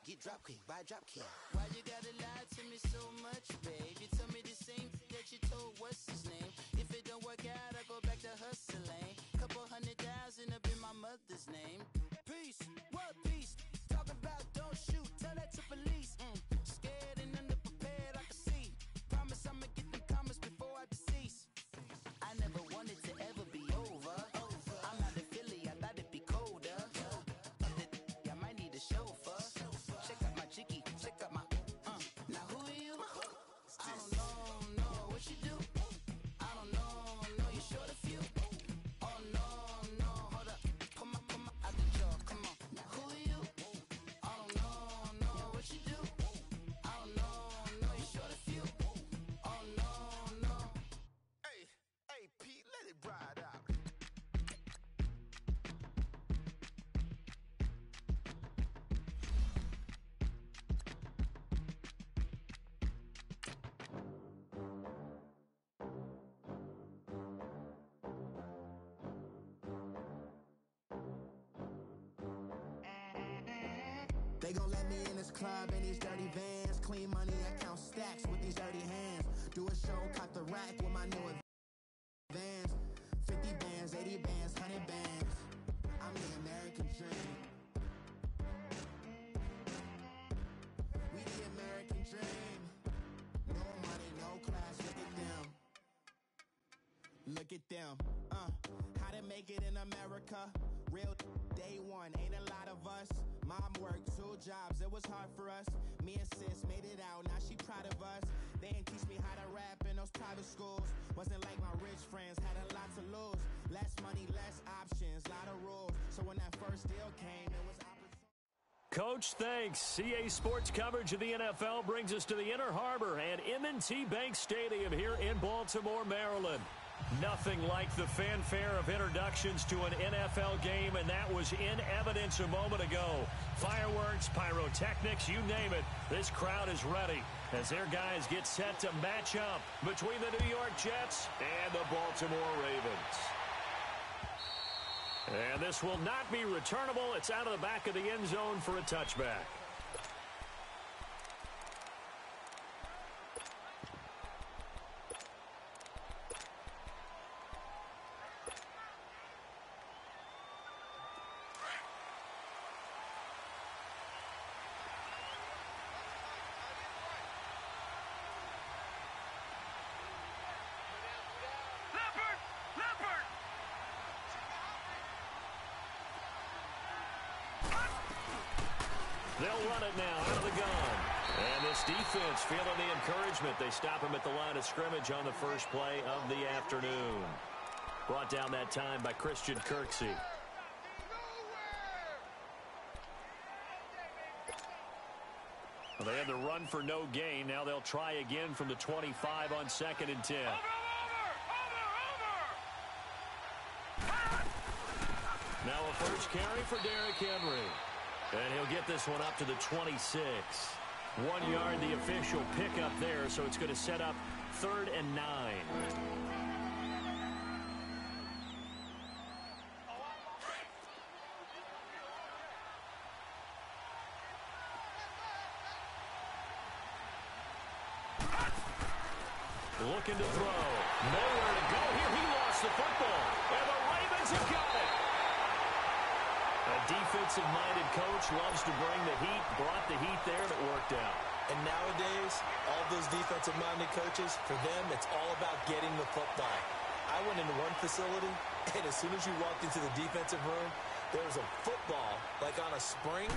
Get drop kick by drop kick. Why you gotta lie to me so much, babe? You tell me the same that you told what's his name. If it don't work out, I go back to hustling. Couple 100,000 up in my mother's name. Peace, what peace? Talking about don't shoot, tell that to police. Scared and underprepared, I can see. Promise I'ma get them comments before I decease. I never wanted to ever be over. I'm not a Philly, I thought it'd be colder. I might need a chauffeur. Check out my chicky, check out my. Now who are you? I don't know what you do. I don't know you short a few. Oh no, hold up, pull my out the jaw, come on. Now who are you? I don't know what you do. I don't know you short a few. Oh no. Hey, Pete, let it ride out. They gon' let me in this club in these dirty vans. Clean money, I count stacks with these dirty hands. Do a show, cut the rack with my new advance. 50 bands, 80 bands, 100 bands. I'm the American dream. We the American dream. No money, no class, look at them. Look at them, how to make it in America. Real day one, ain't a lot of us. Mom worked 2 jobs, it was hard for us. Me and sis made it out, now she proud of us. They didn't teach me how to rap in those private schools. Wasn't like my rich friends, had a lot to lose. Less money, less options, lot of rules. So when that first deal came, it was opportunity. Coach, thanks. CA Sports coverage of the NFL brings us to the Inner Harbor and M&T Bank Stadium here in Baltimore, Maryland. Nothing like the fanfare of introductions to an NFL game, and that was in evidence a moment ago. Fireworks, pyrotechnics, you name it. This crowd is ready as their guys get set to match up between the New York Jets and the Baltimore Ravens. And this will not be returnable. It's out of the back of the end zone for a touchback. They'll run it now out of the gun. And this defense feeling the encouragement. They stop him at the line of scrimmage on the first play of the afternoon. Brought down that time by Christian Kirksey. Well, they had the run for no gain. Now they'll try again from the 25 on 2nd and 10. Now a first carry for Derrick Henry. And he'll get this one up to the 26. 1 yard, the official pickup there, so it's going to set up 3rd and 9. Looking to throw. Nowhere to go here. He lost the football. And the Ravens have got it. A defensive-minded coach loves to bring the heat, brought the heat there, and it worked out. And nowadays, all those defensive-minded coaches, for them, it's all about getting the football. I went into one facility, and as soon as you walked into the defensive room, there was a football, like on a spring,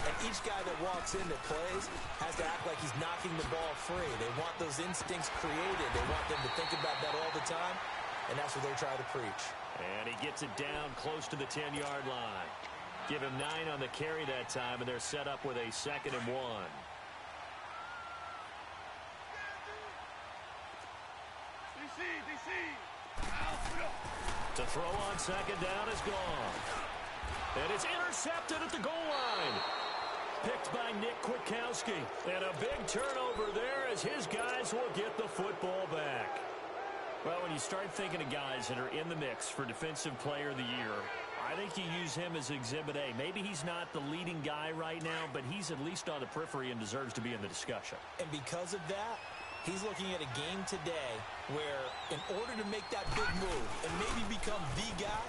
and each guy that walks in that plays has to act like he's knocking the ball free. They want those instincts created. They want them to think about that all the time, and that's what they're trying to preach. And he gets it down close to the 10-yard line. Give him 9 on the carry that time, and they're set up with a 2nd and 1. To throw on 2nd down is gone. And it's intercepted at the goal line. Picked by Nick Kwiatkowski. And a big turnover there as his guys will get the football back. Well, when you start thinking of guys that are in the mix for Defensive Player of the Year, I think you use him as Exhibit A. Maybe he's not the leading guy right now, but he's at least on the periphery and deserves to be in the discussion. And because of that, he's looking at a game today where in order to make that big move and maybe become the guy,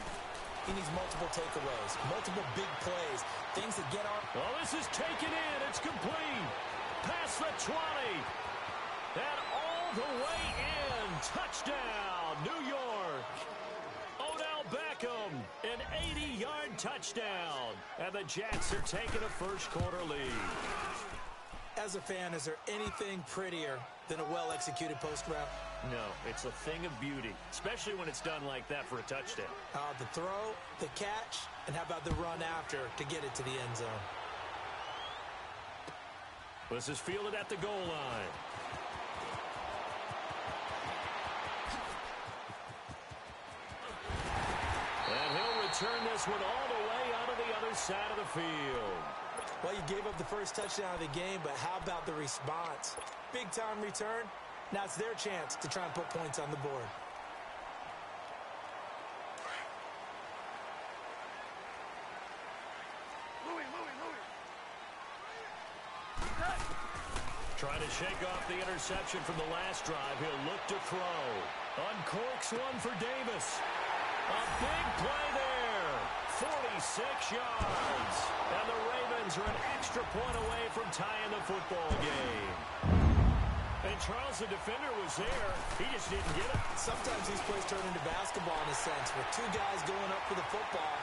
he needs multiple takeaways, multiple big plays, things that get on. Well, this is taken in. It's complete. Past the 20. And all the way in. Touchdown, New York. Odell Beckham, an 80-yard touchdown. And the Jets are taking a first-quarter lead. As a fan, is there anything prettier than a well-executed post route? No, it's a thing of beauty, especially when it's done like that for a touchdown. The throw, the catch, and how about the run after to get it to the end zone? This is fielded at the goal line. And he'll return this one all the way out of the other side of the field. Well, you gave up the first touchdown of the game, but how about the response? Big-time return. Now it's their chance to try and put points on the board. Trying to shake off the interception from the last drive. He'll look to throw. Uncorks one for Davis. A big play there. 46 yards. And the Ravens are an extra point away from tying the football game. And Charles, the defender, was there. He just didn't get it. Sometimes these plays turn into basketball in a sense, with two guys going up for the football.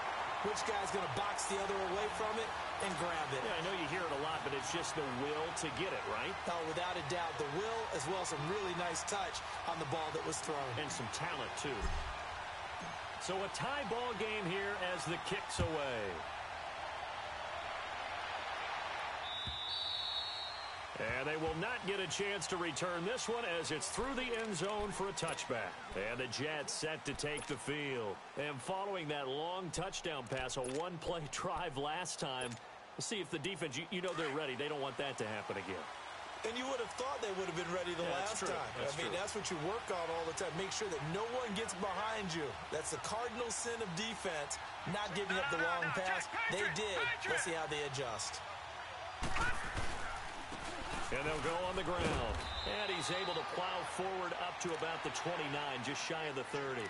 Which guy's going to box the other away from it and grab it? Yeah, I know you hear it a lot, but it's just the will to get it, right? Oh, without a doubt, the will as well as some really nice touch on the ball that was thrown. And some talent, too. So a tie ball game here as the kick's away. And they will not get a chance to return this one as it's through the end zone for a touchback. And the Jets set to take the field. And following that long touchdown pass, a one-play drive last time, we'll see if the defense, you know they're ready. They don't want that to happen again. And you would have thought they would have been ready the last time. That's what you work on all the time. Make sure that no one gets behind you. That's the cardinal sin of defense, not giving up the long pass. They did. Let's see how they adjust. And they'll go on the ground. And he's able to plow forward up to about the 29, just shy of the 30.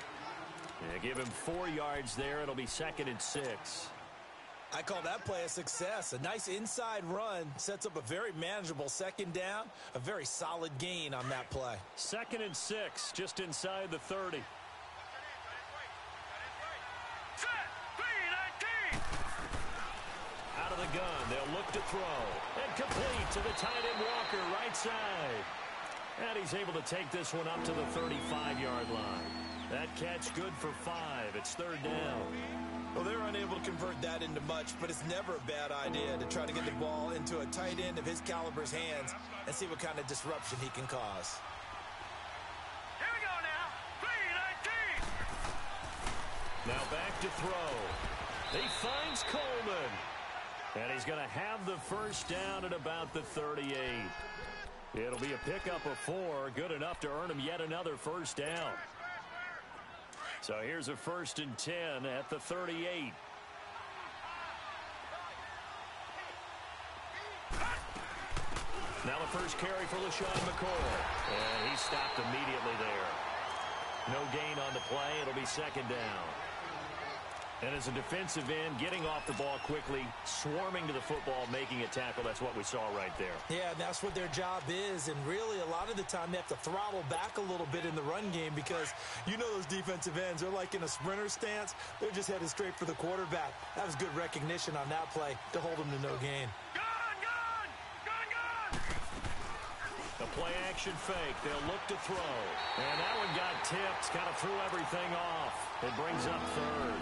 And give him 4 yards there. It'll be 2nd and 6. I call that play a success. A nice inside run sets up a very manageable second down. A very solid gain on that play. 2nd and 6, just inside the 30. Out of the gun, they'll look to throw. And complete to the tight end Walker, right side. And he's able to take this one up to the 35-yard line. That catch good for 5. It's 3rd down. Well, they're unable to convert that into much, but it's never a bad idea to try to get the ball into a tight end of his caliber's hands and see what kind of disruption he can cause. Here we go now. 3-19. Now back to throw. He finds Coleman. And he's going to have the first down at about the 38. It'll be a pickup of 4, good enough to earn him yet another first down. So here's a 1st and 10 at the 38. Now the first carry for LaShawn McCoy. And he stopped immediately there. No gain on the play. It'll be 2nd down. And as a defensive end, getting off the ball quickly, swarming to the football, making a tackle, that's what we saw right there. Yeah, and that's what their job is. And really, a lot of the time, they have to throttle back a little bit in the run game because you know those defensive ends, they're like in a sprinter stance. They're just headed straight for the quarterback. That was good recognition on that play to hold them to no gain. The play-action fake. They'll look to throw. And that one got tipped. Kind of threw everything off. It brings up 3rd.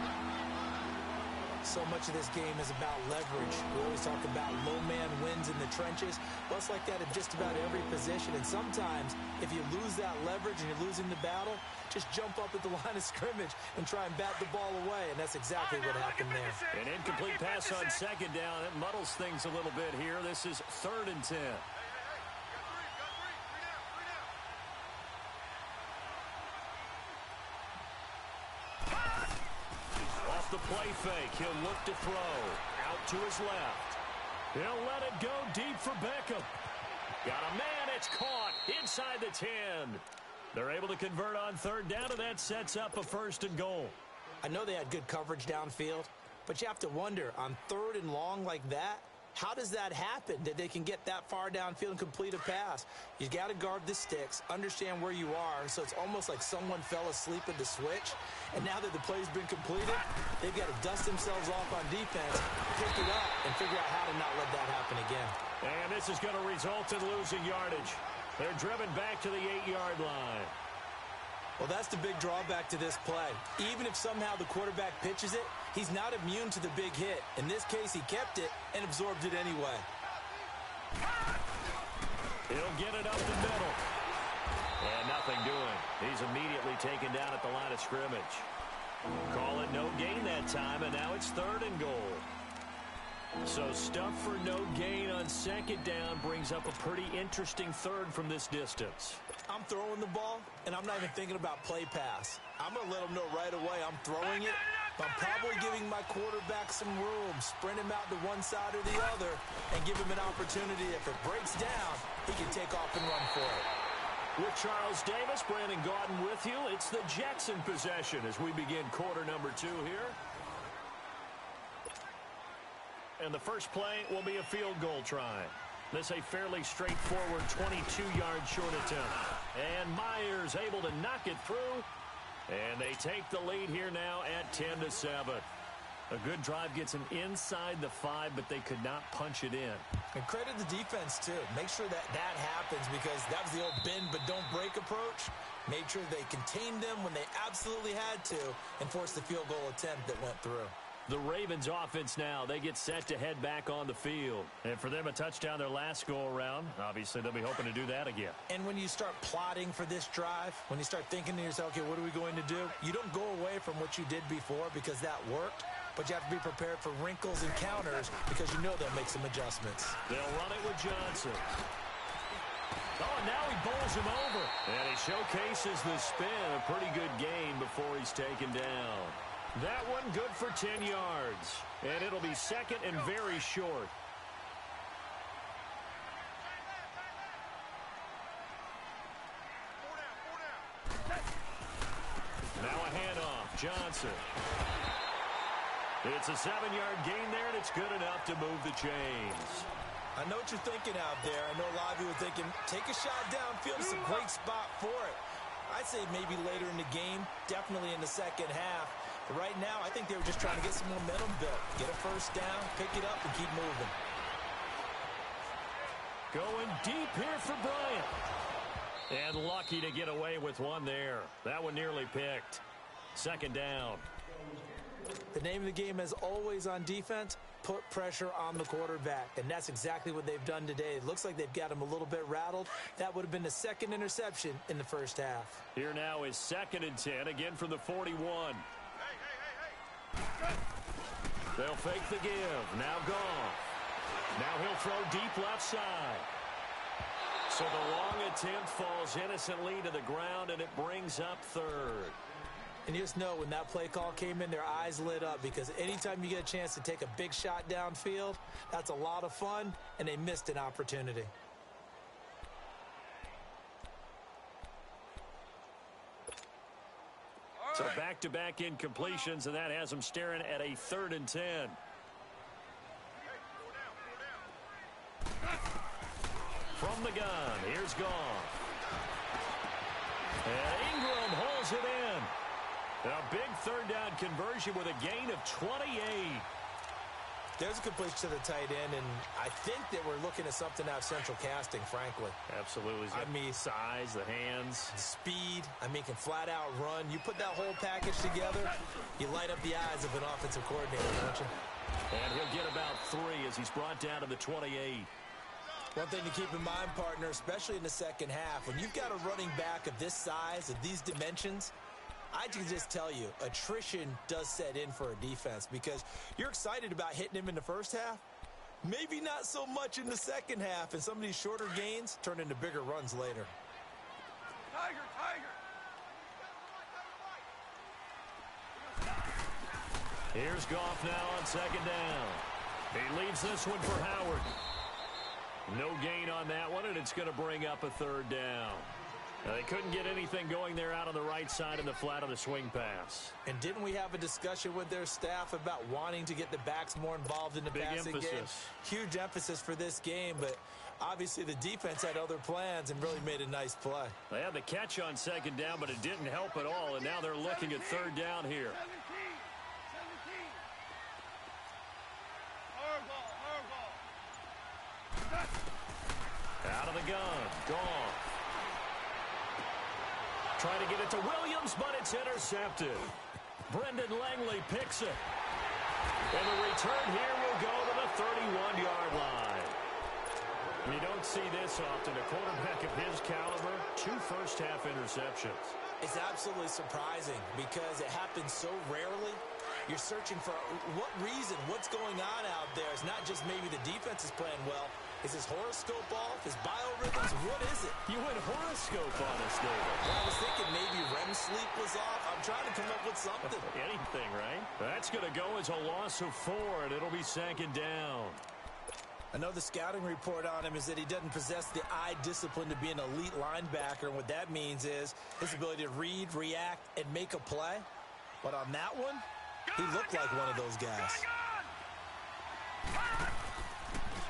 So much of this game is about leverage. We always talk about low man wins in the trenches. Well, it's like that at just about every position. And sometimes, if you lose that leverage and you're losing the battle, just jump up at the line of scrimmage and try and bat the ball away. And that's exactly what happened there. An incomplete pass on 2nd down. It muddles things a little bit here. This is 3rd and 10. the play fake. He'll look to throw. Out to his left. He'll let it go deep for Beckham. Got a man. It's caught inside the 10. They're able to convert on third down, and that sets up a 1st and goal. I know they had good coverage downfield, but you have to wonder, on 3rd and long like that, how does that happen that they can get that far downfield and complete a pass? You got to guard the sticks, understand where you are, so it's almost like someone fell asleep at the switch, and now that the play's been completed, they've got to dust themselves off on defense, pick it up, and figure out how to not let that happen again. And this is going to result in losing yardage. They're driven back to the 8-yard line. Well, that's the big drawback to this play. Even if somehow the quarterback pitches it, he's not immune to the big hit. In this case, he kept it and absorbed it anyway. He'll get it up the middle. And nothing doing. He's immediately taken down at the line of scrimmage. Call it no gain that time, and now it's 3rd and goal. So stuff for no gain on 2nd down brings up a pretty interesting 3rd from this distance. I'm throwing the ball, and I'm not even thinking about play pass. I'm going to let them know right away I'm throwing it, but I'm probably giving my quarterback some room, sprint him out to one side or the other, and give him an opportunity. If it breaks down, he can take off and run for it. With Charles Davis, Brandon Gaudin with you. It's the Jets in possession as we begin quarter number 2 here. And the first play will be a field goal try. This a fairly straightforward 22-yard short attempt. And Myers able to knock it through. And they take the lead here now at 10-7. A good drive gets them inside the 5, but they could not punch it in. And credit the defense, too. Make sure that that happens because that was the old bend but don't break approach. Made sure they contained them when they absolutely had to and forced the field goal attempt that went through. The Ravens offense now, they get set to head back on the field. And for them, a touchdown their last go-around. Obviously, they'll be hoping to do that again. And when you start plotting for this drive, when you start thinking to yourself, okay, what are we going to do? You don't go away from what you did before because that worked, but you have to be prepared for wrinkles and counters because you know they'll make some adjustments. They'll run it with Johnson. Oh, and now he bowls him over. And he showcases the spin. A pretty good gain before he's taken down. That one good for 10 yards. And it'll be 2nd and very short. Now a handoff. Johnson. It's a 7-yard gain there, and it's good enough to move the chains. I know what you're thinking out there. I know a lot of you are thinking, take a shot downfield. It's a great spot for it. I'd say maybe later in the game, definitely in the second half. But right now, I think they were just trying to get some momentum built. Get a first down, pick it up, and keep moving. Going deep here for Bryant. And lucky to get away with one there. That one nearly picked. 2nd down. The name of the game, as always on defense, put pressure on the quarterback. And that's exactly what they've done today. It looks like they've got him a little bit rattled. That would have been the 2nd interception in the first half. Here now is 2nd and 10, again from the 41. They'll fake the give. Now gone. Now he'll throw deep left side. So the long attempt falls innocently to the ground, and it brings up 3rd. And you just know when that play call came in, their eyes lit up because anytime you get a chance to take a big shot downfield, that's a lot of fun, and they missed an opportunity. So back-to-back incompletions, and that has them staring at a 3rd and 10. From the gun, here's Goff. And Ingram holds it in. A big 3rd down conversion with a gain of 28. There's a completion to the tight end, and I think that we're looking at something out of central casting, frankly. Absolutely. I mean, size, the hands. The speed. I mean, can flat out run. You put that whole package together, you light up the eyes of an offensive coordinator, don't you? And he'll get about 3 as he's brought down to the 28. One thing to keep in mind, partner, especially in the second half, when you've got a running back of this size, of these dimensions, I can just tell you, attrition does set in for a defense because you're excited about hitting him in the first half. Maybe not so much in the second half, and some of these shorter gains turn into bigger runs later. Here's Goff now on second down. He leaves this one for Howard. No gain on that one, and it's going to bring up a third down. Now, they couldn't get anything going there out on the right side in the flat of the swing pass. And didn't we have a discussion with their staff about wanting to get the backs more involved in the passing game? Huge emphasis for this game, but obviously the defense had other plans and really made a nice play. They had the catch on second down, but it didn't help at all, and now they're looking at third down here. Out of the gun. Goff. Trying to get it to Williams, but it's intercepted. Brendan Langley picks it. And the return here will go to the 31-yard line. You don't see this often. A quarterback of his caliber, 2 first-half interceptions. It's absolutely surprising because it happens so rarely. You're searching for what reason, what's going on out there. It's not just maybe the defense is playing well. Is his horoscope off? His biorhythms? What is it? You went horoscope on us, David. Well, I was thinking maybe REM sleep was off. I'm trying to come up with something. Anything, right? That's going to go as a loss of 4, and it'll be second down. I know the scouting report on him is that he doesn't possess the eye discipline to be an elite linebacker. And what that means is his ability to read, react, and make a play. But on that one, he looked like one of those guys.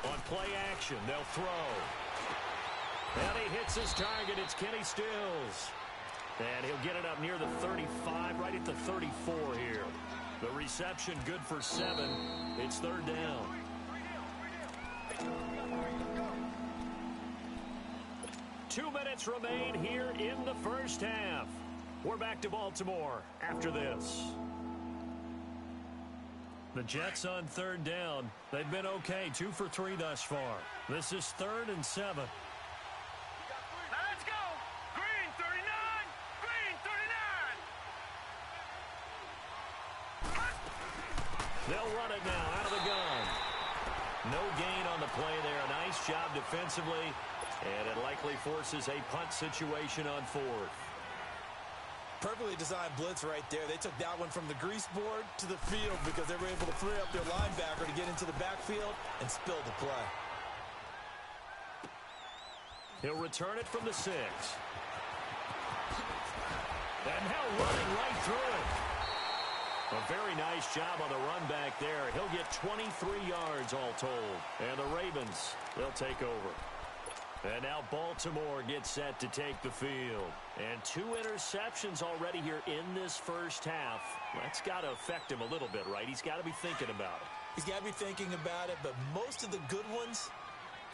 On play action, they'll throw. And he hits his target. It's Kenny Stills. And he'll get it up near the 35, right at the 34 here. The reception good for 7. It's third down. Two minutes remain here in the first half. We're back to Baltimore after this. The Jets on third down. They've been okay, 2 for 3 thus far. This is 3rd and 7. Now let's go. Green 39. Green 39. They'll run it now out of the gun. No gain on the play there. A nice job defensively. And it likely forces a punt situation on 4th. Perfectly designed blitz right there. They took that one from the grease board to the field because they were able to free up their linebacker to get into the backfield and spill the play. He'll return it from the 6. And now running right through it. A very nice job on the run back there. He'll get 23 yards all told. And the Ravens, they'll take over. And now Baltimore gets set to take the field. And 2 interceptions already here in this first half. That's got to affect him a little bit, right? He's got to be thinking about it. He's got to be thinking about it, but most of the good ones,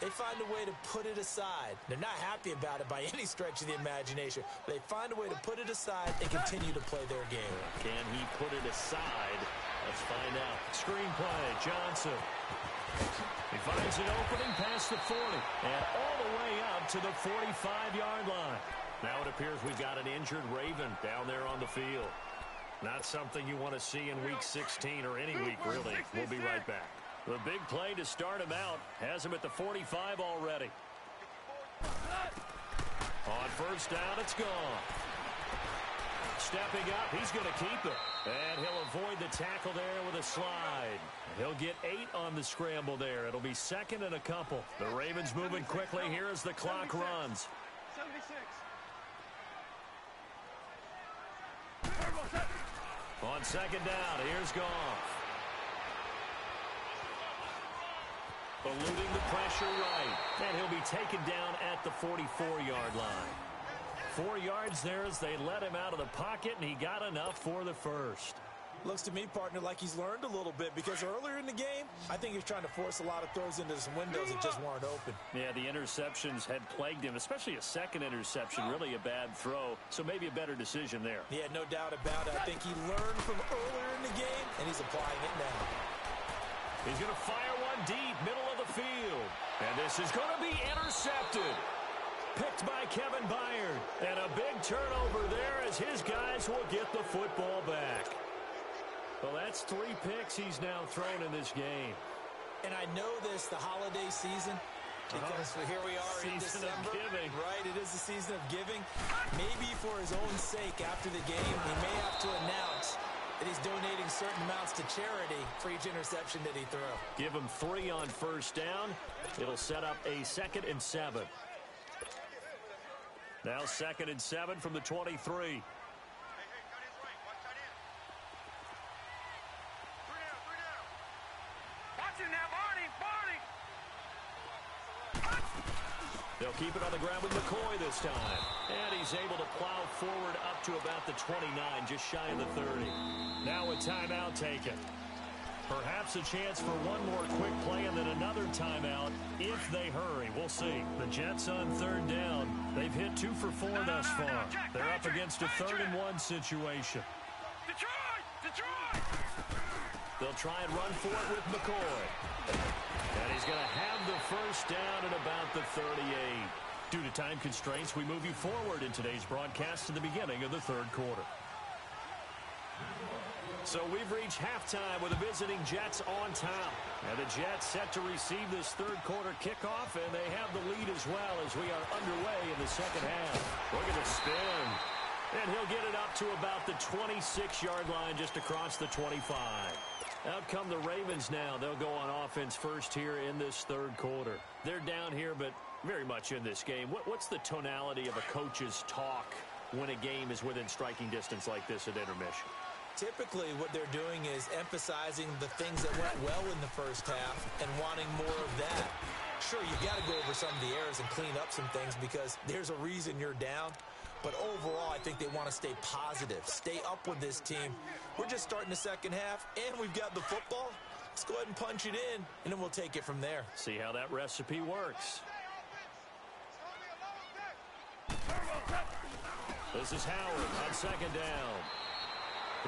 they find a way to put it aside. They're not happy about it by any stretch of the imagination. They find a way to put it aside and continue to play their game. Can he put it aside? Let's find out. Screenplay, Johnson. He finds an opening past the 40 and all the way up to the 45-yard line. Now it appears we've got an injured Raven down there on the field. Not something you want to see in Week 16 or any week, really. We'll be right back. The big play to start him out has him at the 45 already. On first down, it's gone. Stepping up, he's going to keep it. And he'll avoid the tackle there with a slide. He'll get 8 on the scramble there. It'll be 2nd and a couple. The Ravens moving quickly here as the clock runs. 76. On second down, here's Goff. Eluding the pressure right. And he'll be taken down at the 44-yard line. 4 yards there as they let him out of the pocket, and he got enough for the first. Looks to me, partner, like he's learned a little bit because earlier in the game, I think he was trying to force a lot of throws into some windows that just weren't open. Yeah, the interceptions had plagued him, especially a second interception, really a bad throw, so maybe a better decision there. Yeah, no doubt about it. I think he learned from earlier in the game, and he's applying it now. He's going to fire one deep, middle of the field, and this is going to be intercepted. Picked by Kevin Byard, and a big turnover there as his guys will get the football back. Well, that's 3 picks he's now thrown in this game. And I know this, the holiday season, because here we are in December. Season of giving. Right, it is the season of giving. Maybe for his own sake after the game, he may have to announce and he's donating certain amounts to charity for each interception that he throws. Give him 3 on first down. It'll set up a 2nd and 7. Now 2nd and 7 from the 23. They'll keep it on the ground with McCoy this time. And he's able to plow forward up to about the 29, just shy of the 30. Now a timeout taken. Perhaps a chance for one more quick play and then another timeout if they hurry. We'll see. The Jets on 3rd down. They've hit 2 for 4 thus far. They're up against a 3rd and 1 situation. Detroit! They'll try and run for it with McCoy. And he's going to have the first down at about the 38. Due to time constraints, we move you forward in today's broadcast to the beginning of the 3rd quarter. So we've reached halftime with the visiting Jets on top. And the Jets set to receive this 3rd quarter kickoff, and they have the lead as well as we are underway in the 2nd half. Look at the spin. And he'll get it up to about the 26-yard line just across the 25. Out come the Ravens now. They'll go on offense first here in this 3rd quarter. They're down here, but very much in this game. What's the tonality of a coach's talk when a game is within striking distance like this at intermission? Typically, what they're doing is emphasizing the things that went well in the first half and wanting more of that. Sure, you've got to go over some of the errors and clean up some things because there's a reason you're down. But overall, I think they want to stay positive, stay up with this team. We're just starting the 2nd half, and we've got the football. Let's go ahead and punch it in, and then we'll take it from there. See how that recipe works. This is Howard on 2nd down.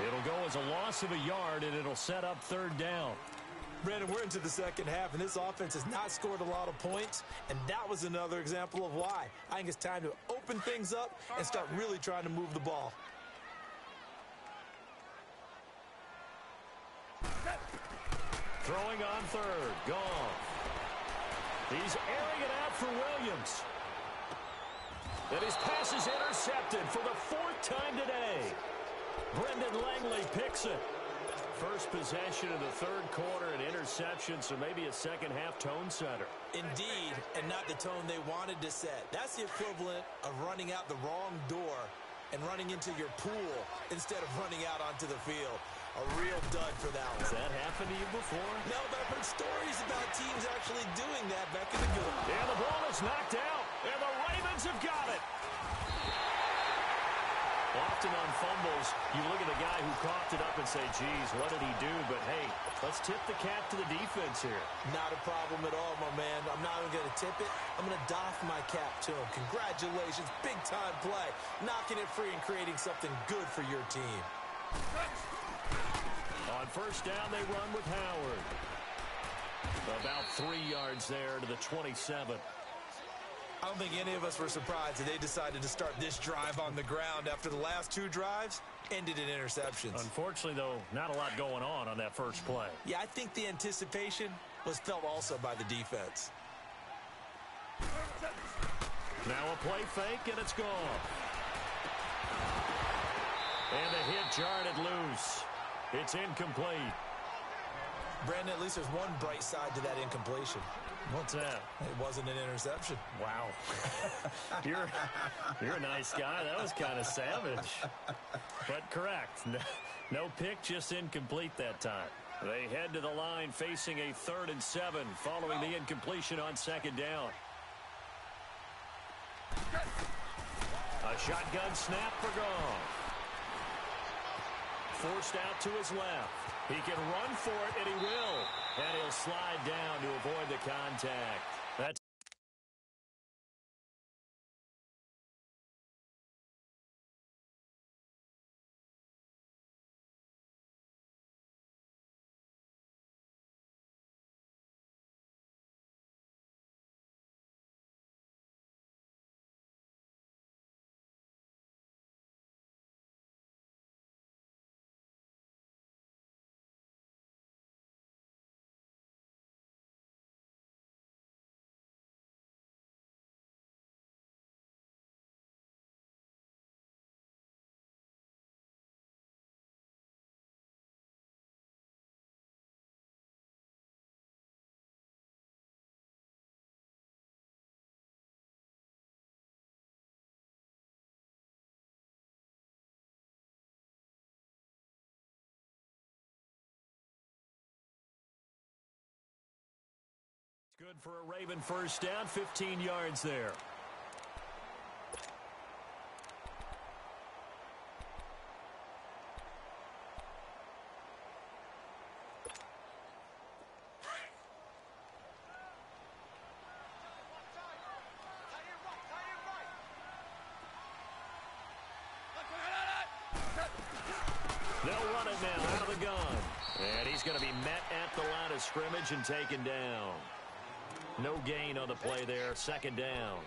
It'll go as a loss of a yard, and it'll set up 3rd down. Brandon, we're into the 2nd half, and this offense has not scored a lot of points, and that was another example of why. I think it's time to open things up and start really trying to move the ball. Throwing on 3rd. Goff. He's airing it out for Williams. And his pass is intercepted for the 4th time today. Brendan Langley picks it. First possession of the 3rd quarter, an interception, so maybe a 2nd half tone setter. Indeed, and not the tone they wanted to set. That's the equivalent of running out the wrong door and running into your pool instead of running out onto the field. A real dud for that one. Has that happened to you before? No, but I've heard stories about teams actually doing that back in the good. And the ball is knocked out, and the Ravens have got it. Often on fumbles, you look at the guy who coughed it up and say, geez, what did he do? But, hey, let's tip the cap to the defense here. Not a problem at all, my man. I'm not even going to tip it. I'm going to doff my cap to him. Congratulations. Big-time play. Knocking it free and creating something good for your team. On first down, they run with Howard. About 3 yards there to the 27. I don't think any of us were surprised that they decided to start this drive on the ground after the last 2 drives ended in interceptions. Unfortunately, though, not a lot going on that first play. Yeah, I think the anticipation was felt also by the defense. Now a play fake, and it's gone. And the hit jarred it loose. It's incomplete. Brandon, at least there's one bright side to that incompletion. What's that? It wasn't an interception. Wow. You're a nice guy. That was kind of savage. But correct. No pick, just incomplete that time. They head to the line facing a 3rd and 7 following the incompletion on 2nd down. A shotgun snap for Goff. Forced out to his left. He can run for it, and he will. And he'll slide down to avoid the contact. That's Good for a Raven first down, 15 yards there. They'll run it now out of the gun. And he's going to be met at the line of scrimmage and taken down. No gain on the play there, second down.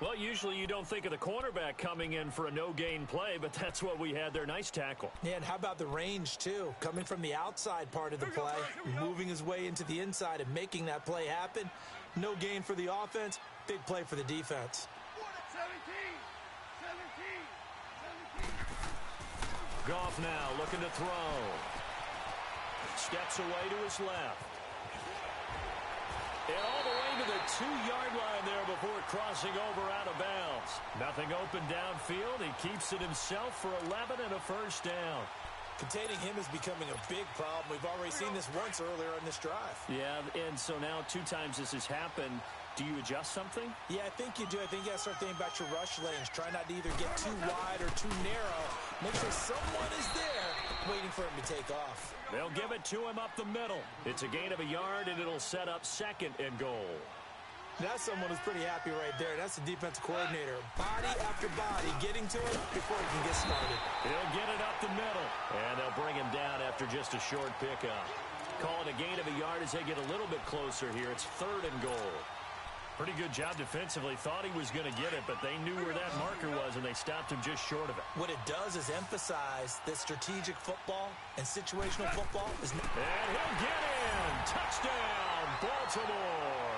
Well, usually you don't think of the cornerback coming in for a no-gain play, but that's what we had there. Nice tackle. Yeah, and how about the range, too? Coming from the outside part of the play, moving his way into the inside and making that play happen. No gain for the offense, big play for the defense. 17. Goff now looking to throw. Steps away to his left. And all the way to the 2-yard line there before crossing over out of bounds. Nothing open downfield. He keeps it himself for 11 and a first down. Containing him is becoming a big problem. We've already seen this once earlier in this drive. Yeah, and so now 2 times this has happened. Do you adjust something? Yeah, I think you do. I think you got to start thinking about your rush lanes. Try not to either get too wide or too narrow. Make sure someone is there waiting for him to take off. They'll give it to him up the middle. It's a gain of a yard, and it'll set up second and goal. That's someone who's pretty happy right there. That's the defensive coordinator. Body after body getting to him before he can get started. He'll get it up the middle, and they'll bring him down after just a short pickup. Call it a gain of a yard as they get a little bit closer here. It's third and goal. Pretty good job defensively. Thought he was going to get it, but they knew where that marker was, and they stopped him just short of it. What it does is emphasize that strategic football and situational football is... And he'll get in. Touchdown, Baltimore.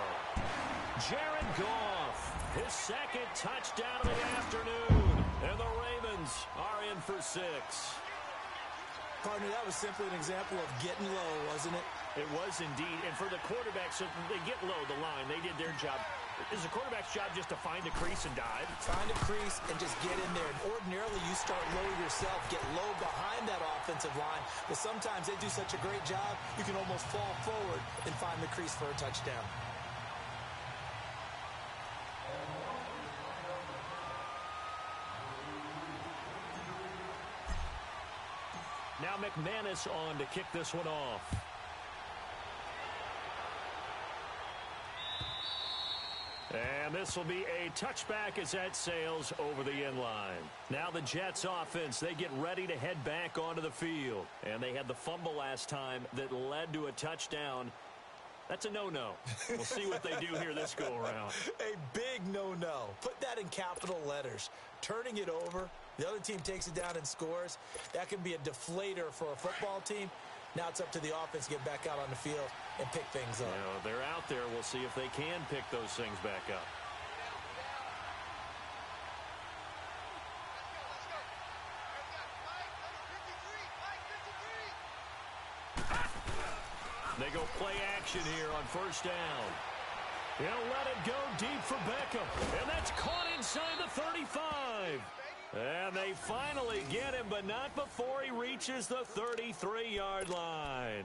Jared Goff, his second touchdown of the afternoon. And the Ravens are in for 6. Partner, that was simply an example of getting low, wasn't it? It was indeed. And for the quarterbacks, so they get low the line. They did their job. Is the quarterback's job just to find the crease and dive? Find a crease and just get in there. And ordinarily, you start low yourself, get low behind that offensive line. But sometimes they do such a great job, you can almost fall forward and find the crease for a touchdown. Now Mme16 on to kick this one off. And this will be a touchback as that sails over the end line. Now the Jets offense, they get ready to head back onto the field. And they had the fumble last time that led to a touchdown. That's a no-no. We'll see what they do here this go-around. A big no-no. Put that in capital letters. Turning it over, the other team takes it down and scores. That can be a deflator for a football team. Now it's up to the offense to get back out on the field and pick things up. You know, they're out there. We'll see if they can pick those things back up. They go play action here on first down. He'll let it go deep for Beckham. And that's caught inside the 35. And they finally get him, but not before he reaches the 33-yard line.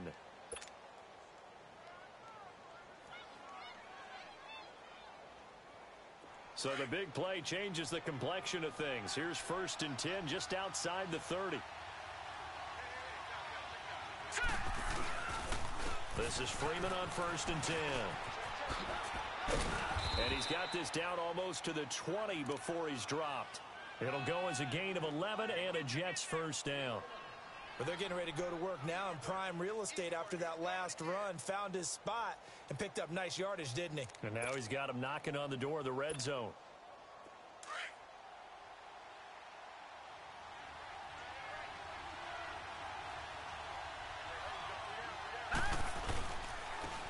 So the big play changes the complexion of things. Here's 1st and 10 just outside the 30. This is Freeman on 1st and 10. And he's got this down almost to the 20 before he's dropped. It'll go as a gain of 11 and a Jets first down. But they're getting ready to go to work now in prime real estate after that last run. Found his spot and picked up nice yardage, didn't he? And now he's got him knocking on the door of the red zone.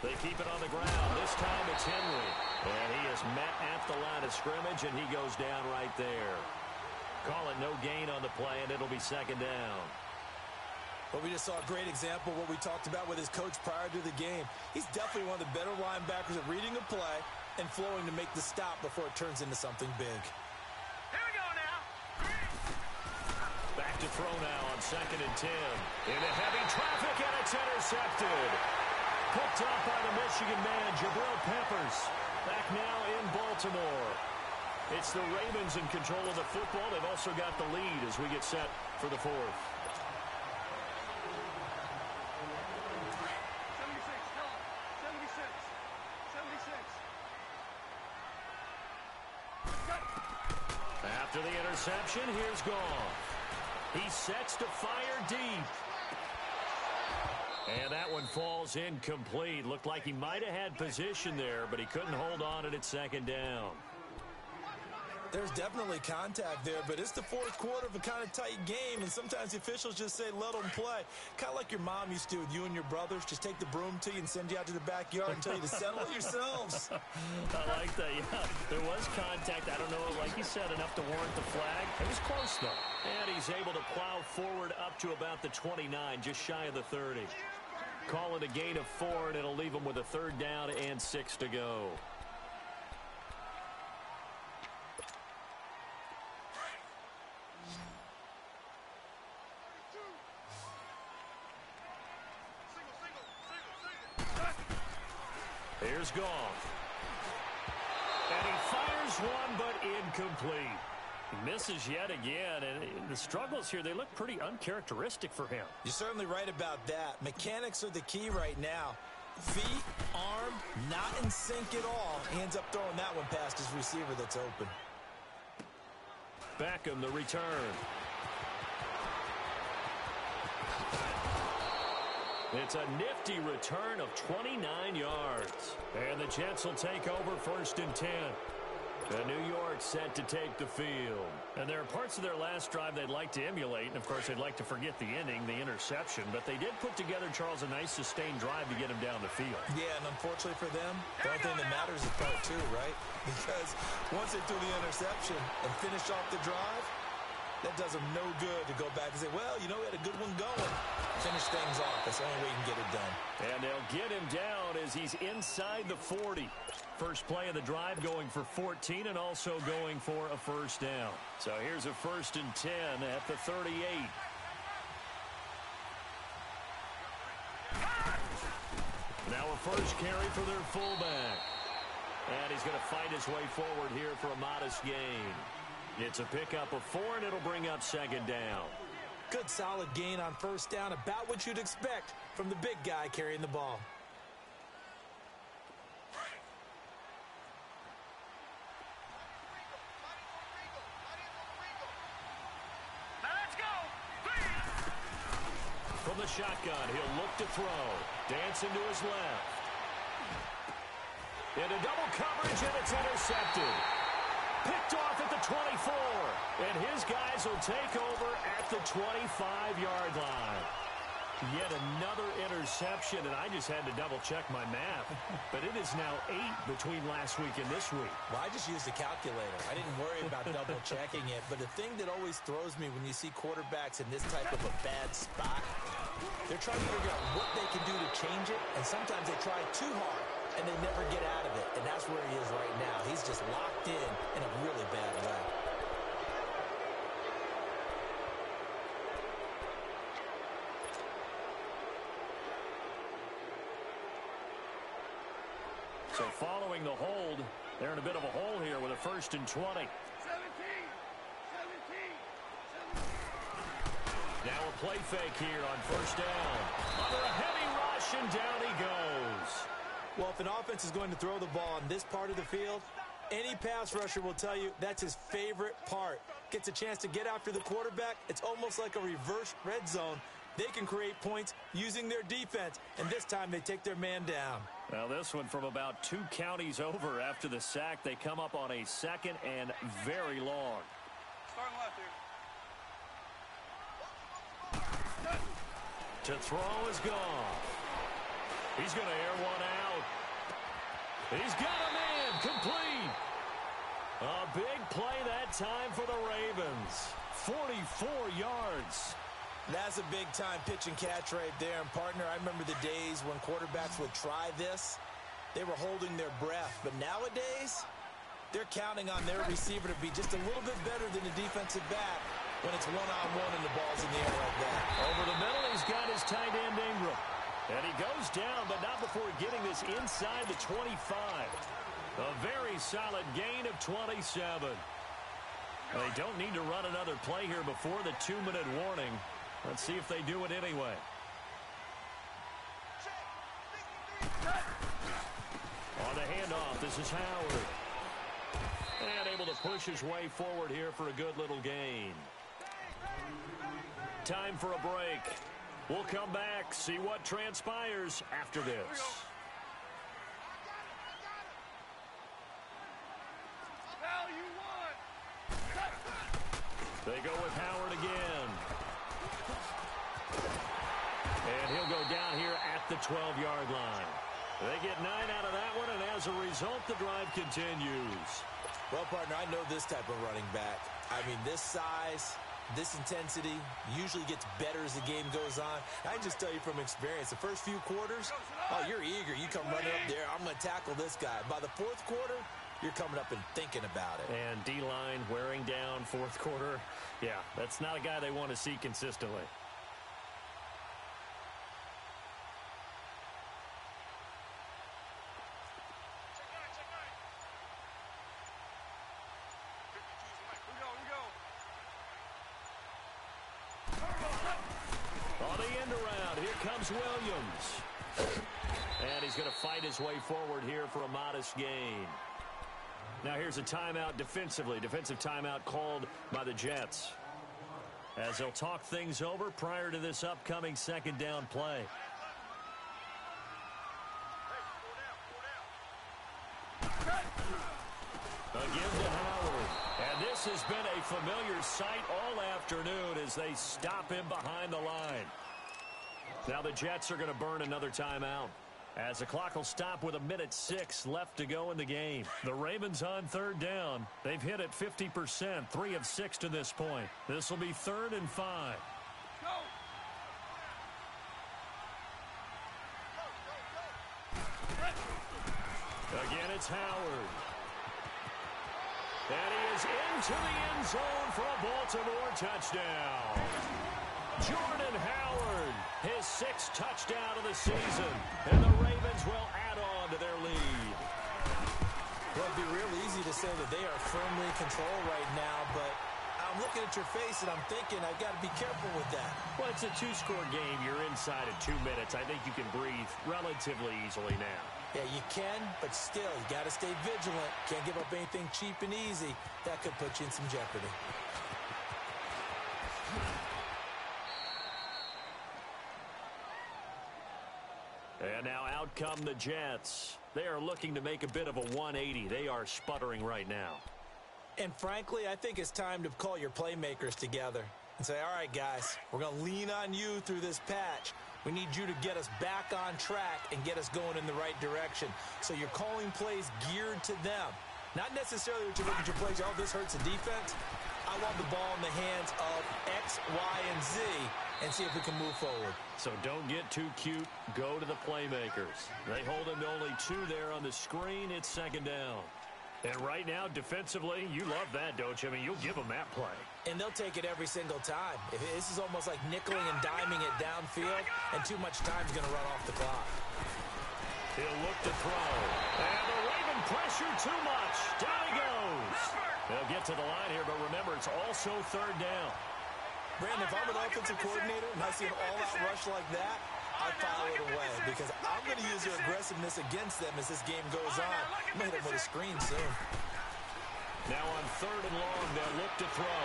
They keep it on the ground. This time it's Henry. And he is met at the line of scrimmage, and he goes down right there. Call it no gain on the play, and it'll be second down. But we just saw a great example of what we talked about with his coach prior to the game. He's definitely one of the better linebackers at reading a play and flowing to make the stop before it turns into something big. Here we go now. Back to throw now on 2nd and 10. Into heavy traffic, and it's intercepted. Picked up by the Michigan man, Jabril Peppers. Back now in Baltimore. It's the Ravens in control of the football. They've also got the lead as we get set for the fourth. 76. After the interception, here's Goff. He sets to fire deep. And that one falls incomplete. Looked like he might have had position there, but he couldn't hold on at second down. There's definitely contact there, but it's the fourth quarter of a kind of tight game, and sometimes the officials just say, let them play. Kind of like your mom used to with you and your brothers. Just take the broom to you and send you out to the backyard and tell you to settle it yourselves. I like that, yeah. There was contact. I don't know, like you said, enough to warrant the flag. It was close, though. And he's able to plow forward up to about the 29, just shy of the 30. Call it a gain of 4, and it'll leave him with a third down and 6 to go. Here's Goff. And he fires one, but incomplete. He misses yet again, and the struggles here, they look pretty uncharacteristic for him. You're certainly right about that. Mechanics are the key right now. Feet, arm, not in sync at all. He ends up throwing that one past his receiver that's open. Beckham, the return. It's a nifty return of 29 yards. And the Jets will take over 1st and 10. And New York set to take the field. And there are parts of their last drive they'd like to emulate. And, of course, they'd like to forget the ending, the interception. But they did put together, Charles, a nice sustained drive to get him down the field. Yeah, and unfortunately for them, the only thing that matters is part 2, right? Because once they threw the interception and finish off the drive, that does them no good to go back and say, well, you know, we had a good one going. Finish things off. That's the only way you can get it done. And they'll get him down as he's inside the 40. First play of the drive going for 14 and also going for a first down. So here's a 1st and 10 at the 38. Now a first carry for their fullback. And he's going to fight his way forward here for a modest gain. It's a pickup of 4, and it'll bring up 2nd down. Good solid gain on 1st down, about what you'd expect from the big guy carrying the ball. Now let's go. From the shotgun, he'll look to throw. Dancing to his left. Into double coverage, and it's intercepted. Picked off at the 24, and his guys will take over at the 25-yard line. Yet another interception, and I just had to double-check my math. But it is now 8 between last week and this week. Well, I just used a calculator. I didn't worry about double-checking it. But the thing that always throws me when you see quarterbacks in this type of a bad spot, they're trying to figure out what they can do to change it, and sometimes they try too hard, and they never get out of it. And that's where he is right now. He's just locked in a really bad way. So following the hold, they're in a bit of a hole here with a 1st and 20. 17. Now a play fake here on 1st down. Under a heavy rush, and down he goes. Well, if an offense is going to throw the ball on this part of the field, any pass rusher will tell you that's his favorite part. Gets a chance to get after the quarterback. It's almost like a reverse red zone. They can create points using their defense, and this time they take their man down. Well, this one from about 2 counties over after the sack. They come up on a 2nd and very long. Starting left here. To throw is gone. He's going to air one out. He's got him in. Complete. A big play that time for the Ravens. 44 yards. That's a big-time pitch and catch right there. And, partner, I remember the days when quarterbacks would try this. They were holding their breath. But nowadays, they're counting on their receiver to be just a little bit better than the defensive back when it's one-on-one and the ball's in the air like that. Over the middle, he's got his tight end Ingram. And he goes down, but not before getting this inside the 25. A very solid gain of 27. They don't need to run another play here before the 2-minute warning. Let's see if they do it anyway. On the handoff, this is Howard. And able to push his way forward here for a good little gain. Time for a break. We'll come back, see what transpires after this. They go with Howard again. And he'll go down here at the 12-yard line. They get 9 out of that one, and as a result, the drive continues. Well, partner, I know this type of running back. I mean, this size, this intensity usually gets better as the game goes on. I can just tell you from experience, the first few quarters, oh, you're eager. You come running up there, I'm going to tackle this guy. By the fourth quarter, you're coming up and thinking about it. And D-line wearing down fourth quarter. Yeah, that's not a guy they want to see consistently. On the end around, here comes Williams. And he's going to fight his way forward here for a modest gain. Now here's a timeout defensively. Defensive timeout called by the Jets, as they'll talk things over prior to this upcoming second down play. Again to Howard. And this has been a familiar sight all afternoon as they stop him behind the line. Now the Jets are going to burn another timeout, as the clock will stop with 1:06 left to go in the game. The Ravens on third down. They've hit it 50%, 3 of 6 to this point. This will be 3rd and 5. Again, it's Howard. And he is into the end zone for a Baltimore touchdown. Jordan Howard, his 6th touchdown of the season, and the Ravens will add on to their lead. Well, it'd be real easy to say that they are firmly in control right now, but I'm looking at your face and I'm thinking I've got to be careful with that. Well, it's a 2-score game. You're inside of 2 minutes. I think you can breathe relatively easily now. Yeah, you can, but still, you got to stay vigilant. Can't give up anything cheap and easy. That could put you in some jeopardy. And now out come the Jets. They are looking to make a bit of a 180. They are sputtering right now. And frankly, I think it's time to call your playmakers together and say, all right, guys, we're going to lean on you through this patch. We need you to get us back on track and get us going in the right direction. So you're calling plays geared to them. Not necessarily what you look at your plays, oh, this hurts the defense. I want the ball in the hands of X, Y, and Z and see if we can move forward. So don't get too cute. Go to the playmakers. They hold him to only 2 there on the screen. It's 2nd down. And right now, defensively, you love that, don't you? I mean, you'll give them that play. And they'll take it every single time. This is almost like nickeling and diming it downfield, and too much time's going to run off the clock. He'll look to throw. And the Raven pressure too much. Down he goes. They'll get to the line here, but remember, it's also 3rd down. Brandon, if I'm an offensive coordinator and I see an all-out rush like that, I file it away because I'm going to use their aggressiveness against them as this game goes on. I'm going to hit them with a screen soon. Now on 3rd and long, they'll look to throw.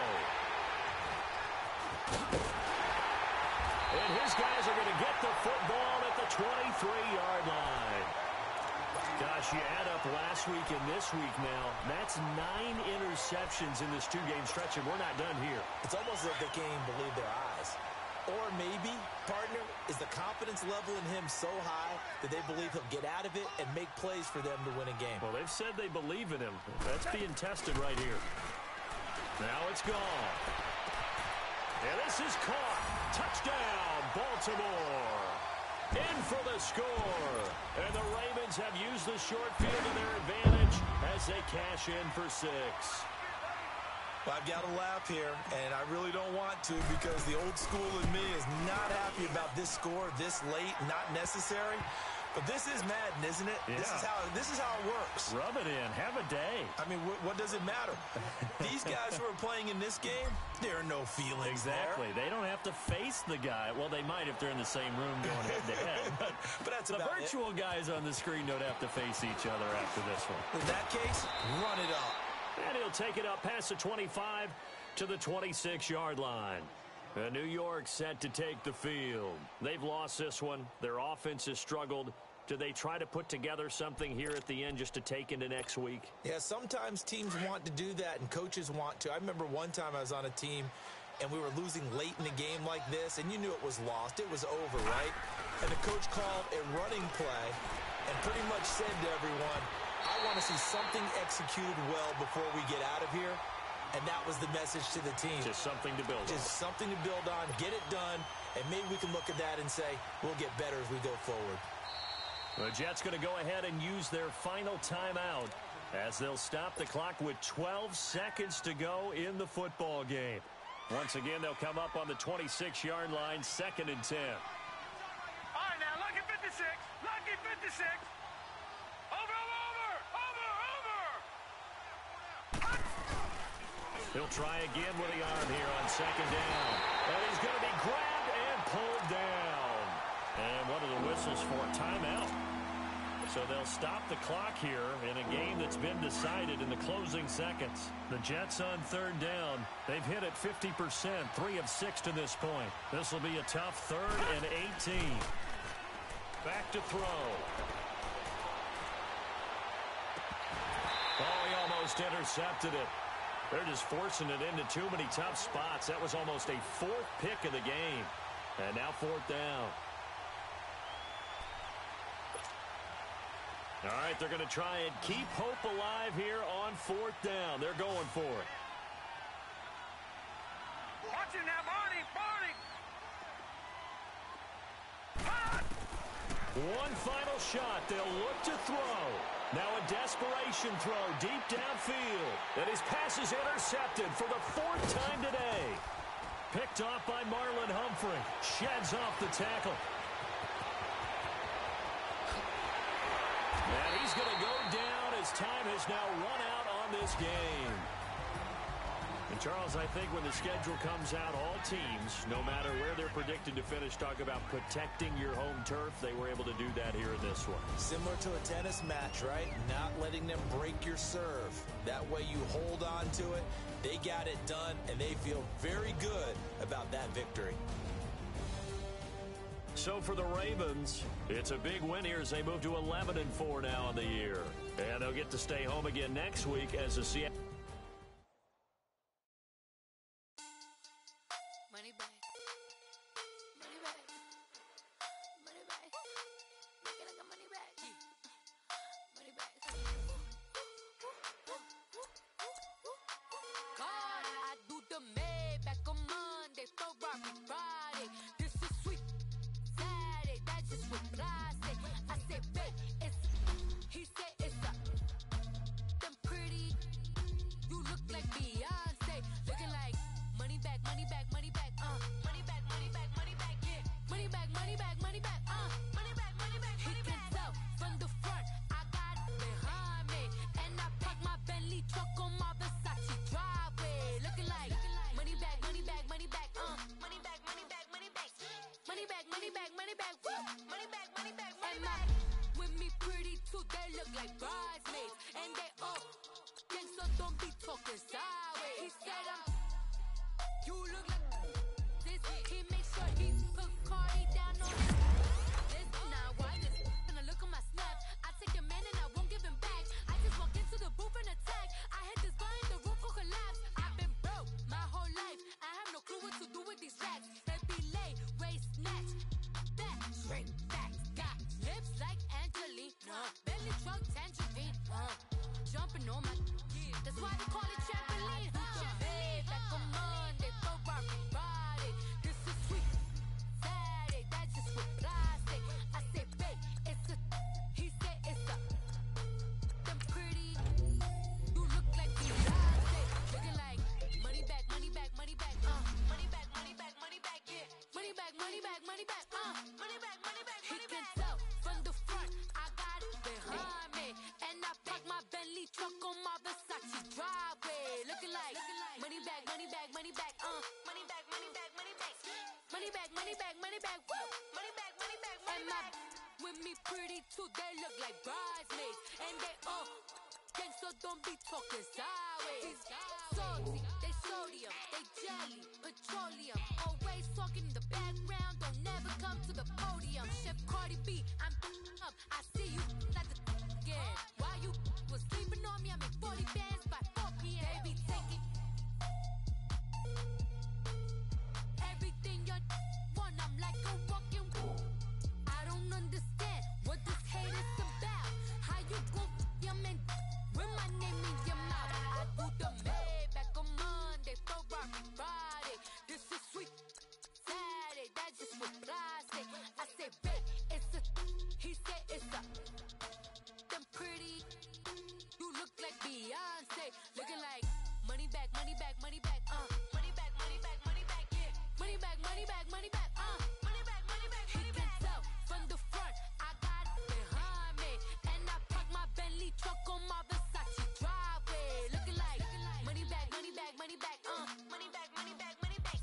And his guys are going to get the football at the 23-yard line. Gosh, you add up last week and this week now, that's 9 interceptions in this 2-game stretch, and we're not done here. It's almost like they can't even believe their eyes. Or maybe, partner, is the confidence level in him so high that they believe he'll get out of it and make plays for them to win a game. Well, they've said they believe in him. That's being tested right here. Now it's gone. And this is caught. Touchdown, Baltimore. In for the score. And the Ravens have used the short field to their advantage as they cash in for 6. Well, I've got to laugh here, and I really don't want to because the old school in me is not happy about this score this late, not necessary. But this is Madden, isn't it? Yeah. This is how it works. Rub it in. Have a day. I mean, what does it matter? These guys who are playing in this game, there are no feelings Exactly. there. They don't have to face the guy. Well, they might if they're in the same room going head-to-head. But that's the about virtual guys on the screen don't have to face each other after this one. In that case, run it up. And he'll take it up past the 25 to the 26-yard line. New York set to take the field. They've lost this one. Their offense has struggled. Do they try to put together something here at the end just to take into next week? Yeah, sometimes teams want to do that and coaches want to. I remember one time I was on a team and we were losing late in a game like this, and you knew it was lost. It was over, right? And the coach called a running play and pretty much said to everyone, I want to see something executed well before we get out of here. And that was the message to the team. Just something to build on. Just something to build on, get it done, and maybe we can look at that and say, we'll get better as we go forward. The Jets going to go ahead and use their final timeout as they'll stop the clock with 12 seconds to go in the football game. Once again, they'll come up on the 26-yard line, 2nd and 10. All right, now, lucky 56. Lucky 56. Over. He'll try again with the arm here on 2nd down. And he's going to be grabbed and pulled down. And what are the whistles for? Timeout. So they'll stop the clock here in a game that's been decided in the closing seconds. The Jets on 3rd down. They've hit it 50%, 3 of 6 to this point. This will be a tough 3rd and 18. Back to throw. Oh, he almost intercepted it. They're just forcing it into too many tough spots. That was almost a 4th pick of the game. And now 4th down. All right, they're going to try and keep hope alive here on 4th down. They're going for it. Watch it now, Barney. One final shot. They'll look to throw. Now a desperation throw deep downfield. And his pass is intercepted for the 4th time today. Picked off by Marlon Humphrey. Sheds off the tackle. And he's going to go down as time has now run out on this game. And, Charles, I think when the schedule comes out, all teams, no matter where they're predicted to finish, talk about protecting your home turf. They were able to do that here in this one. Similar to a tennis match, right? Not letting them break your serve. That way you hold on to it. They got it done, and they feel very good about that victory. So for the Ravens, it's a big win here as they move to 11-4 now in the year. And they'll get to stay home again next week as the Seattle. Money back. Money back. Money back. Make it like a money back. Money back. God, I do the Maybach on Monday, Ferrari Friday. This is sweet Saturday, that's just what I say. I say, babe, it's, he said it's a, them pretty, you look like Beyonce, looking like money back, money back, money back, money back, money back, money back, yeah, money back, money back, money back, money back, money back, he can tell from the front, I got it behind me, and I park my Bentley truck on my Versace driveway, looking like money back, money back, money back, money back, money back, money back, money back, money back, money back, money back, money back, money back, with me pretty too, they look like bridesmaids, and they all gang, so don't be talking sideways, he said you look like this, he makes sure he put Cardi down on his list. Now why this? And I look at my snap, I take a man and I won't give him back. I just walk into the booth and attack. I hit this guy in the roof will collapse. I've been broke my whole life. I have no clue what to do with these racks. Baby lay, waist snatch, back, straight back. Got lips like Angelina, belly truck tangerine, jumping on my. That's why they call it trampoline. Babe, like a Monday, Ferrari Friday. This is sweet Saturday, that's just what I say. I say, babe, it's a, he said it's a, them pretty, you look like Beyonce, looking like park my Bentley truck on my Versace driveway. Looking like money bag, money bag, money bag, money bag, money bag, money bag, money bag, money bag, money bag, woo. Money bag, money bag, money bag. With me pretty too, they look like bridesmaids, and they all gang, so don't be talking sideways. Salty, they sodium, they jelly, petroleum. Always talking in the background, don't never come to the podium. Chef Cardi B, I'm up. I see you like the again. While you was sleeping on me, I make 40 bands by 4 p.m. They be taking everything you want. I'm like a walking wall. I don't understand what this hate is about. How you gon' your man with my name in your mouth? I do the Maybach on Monday, Ferrari Friday. This is sweet Saturday, that's just what I say. I say, babe, it's a, he said it's a. Them pretty, you look like Beyonce, looking like money back, money back, money back, money back, money back, money back, yeah, money back, money back, money back, money back, money back, money back. He can tell from the front, I got it behind me, and I park my Bentley truck on my Versace driveway, looking like money back, money back, money back, money back, money back, money back,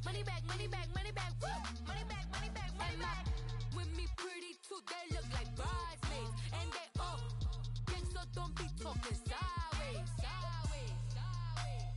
money back, money back, money back, woo. Money back, money back, money back. With me pretty too, they look like bridesmaids, and they all gang, so don't be talking sideways, sideways, sideways.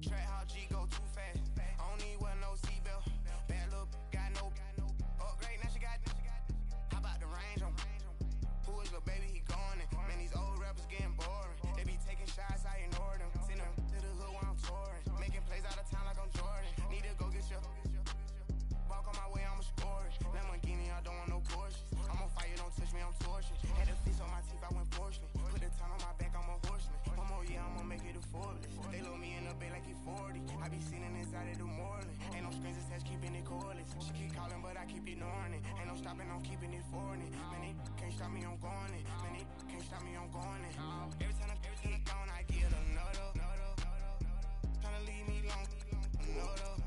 Track how G go too fast. I don't need wear no seatbelt. Bad little got no upgrade. Now she got. How about the range on? Who is the baby? He going in. Man, these old rappers getting boring. They be taking shots, I ignore them. Send them to the hood while I'm touring. Making plays out of town like I'm Jordan. Need to go get your. Walk on my way, I'ma score it. Lamborghini, I don't want no Porsche. I'm on fire, don't touch me, I'm torching. Had a fist on my teeth, I went fortunate. Put the time on my back, I'm a horseman. One more year, I'ma make it a Forbes. They load me in the bed like he 40. I be sitting inside of the Moreland. Ain't no strings attached, keeping it cordless. She keep calling, but I keep ignoring it. Ain't no stopping, I'm keeping it foreign. Man, they can't stop me, I'm going it. Man, they can't stop me, I'm going it. Every time I gone, I get another. Tryna leave me long, another.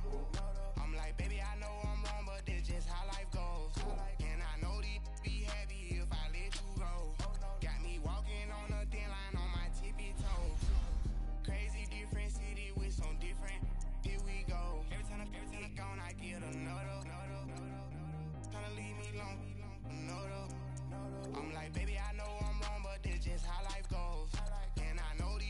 I'm like, baby, I know I'm wrong, but this just how life goes. And I know these be happy if I let you go. Got me walking on a thin line on my tippy toes. Crazy different city with some different. Here we go. Every time I gone, I get another. Tryna leave me long, another. I'm like, baby, I know I'm wrong, but this just how life goes. And I know these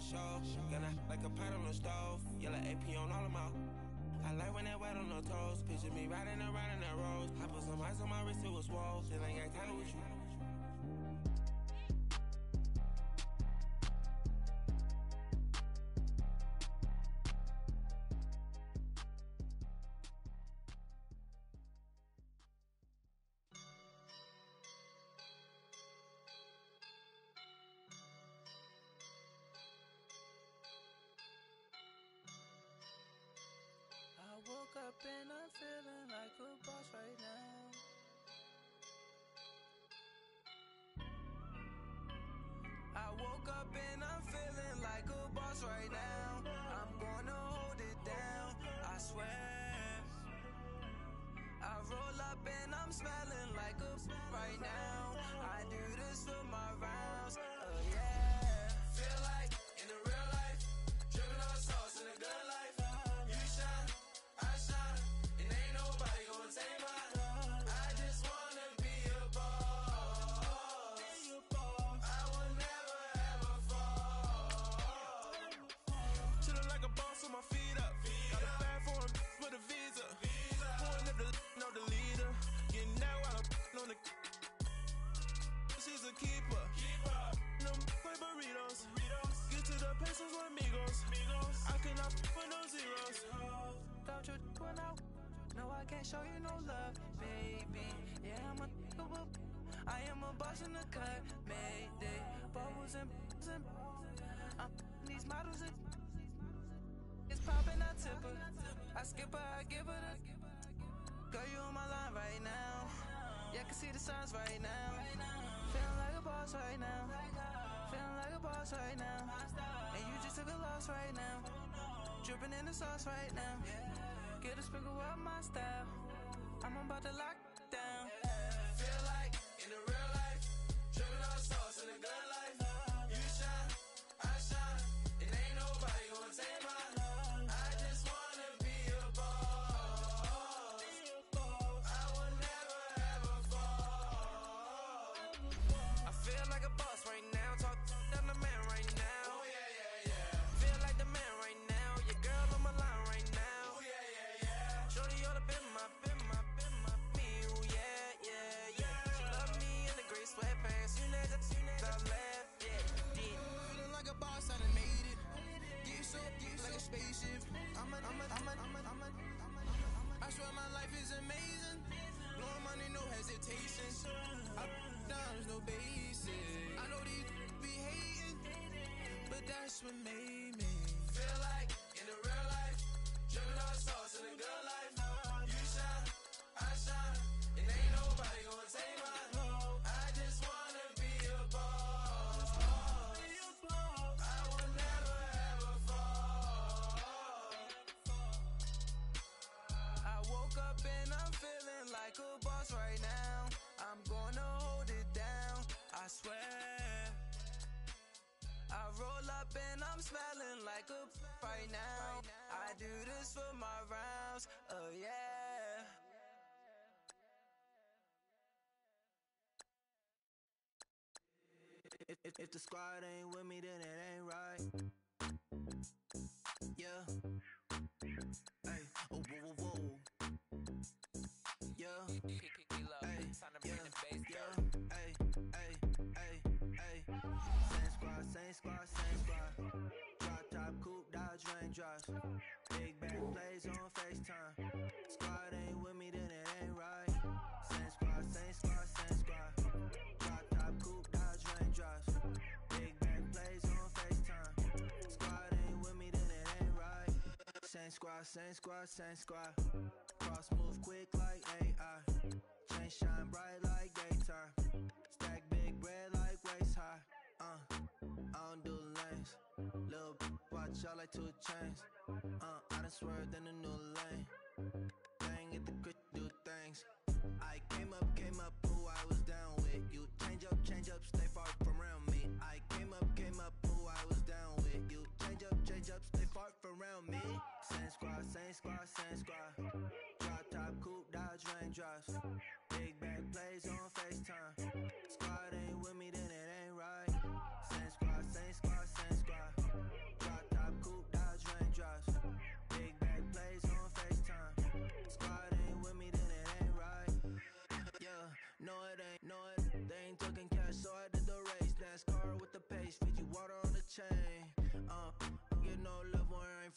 the show. Gonna like a pot on the stove. Yellow AP on all of my. I like when that wet on the toes. Picture me riding around in that rose. I put some ice on my wrist, it was swole. Still ain't got time with you. I woke up and I'm feeling like a boss right now. I woke up and I'm feeling like a boss right now. I'm gonna hold it down, I swear. I roll up and I'm smelling like a right now. I do this for my rounds, oh yeah. Feel like in the real life, dripping on sauce in the good life. You shine, I shine, and ain't nobody gonna take mine. I just wanna be a boss. I will never ever fall. Chillin' like a boss with my feet up. Got a bag for him with a visa. Pouring up the know the leader. Getting that while I'm on the. She's a keeper. No burritos. Get to the pesos with amigos. I cannot put no zeros. Don't you run out? No, I can't show you no love, baby. Yeah, I am a boss in the cut. Mayday, bubbles and I'm these models and it's popping. I tip her, I skip her, I give her the. Girl, you on my line right now. Yeah, I can see the signs right now. Feeling like a boss right now. Feeling like a boss right now. And you just took a loss right now. Dripping in the sauce right now. Get a sprinkle up my style. I'm about to lock down. Feel like in the real life, dripping on sauce in the good life. You shine, I shine, and ain't nobody gonna take mine. I just wanna be a boss. I will never ever fall. I feel like a boss right now. Talk to the man right now. Oh yeah, yeah, yeah. Feel like the man right now. Your girl on my line right now. Oh yeah, yeah, yeah. Shorty ought to been my me. Oh yeah, yeah, yeah. She love me in the gray sweatpants. You never left, yeah. Feeling like a boss, I done made it. Get so like a spaceship. I swear my life is amazing. Blowing money, no hesitation. I down, no basic. I know these be hating, but that's what made me. Feel like in the real life, dripping on sauce in the good life. You shine, I shine, and ain't nobody gonna take mine. I just wanna be a boss. I will never ever fall. I woke up and I'm feeling like a boss right now. I'm gonna hold it down, I swear. I roll up and I'm smelling like a right now. I do this for my rounds, oh yeah. If the squad ain't with me, then it ain't right. Yeah. Hey, oh, whoa, whoa, whoa. Yeah. Hey, yeah. Hey, hey, hey, hey. Same squad. Drop top, coupe, Dodge raindrops. Big bad plays on FaceTime. Squad ain't with me, then it ain't right. Same squad. Drop top, coupe, Dodge raindrops. Big bad plays on FaceTime. Squad ain't with me, then it ain't right. Same squad. Cross move quick like AI. Chain shine bright like daytime. Stack big bread like waist high. I don't do lanes. Lil' watch out like 2 chains. I done swerved in a new lane. Bang at the crit, do things. I came up, who I was down with. You change up, stay far from around me. I came up, who I was down with. You change up, stay far from around me. Same squad. Drop top, coupe, Dodge raindrops. Big bag plays on FaceTime. Squad ain't with me, then it ain't right. Same squad.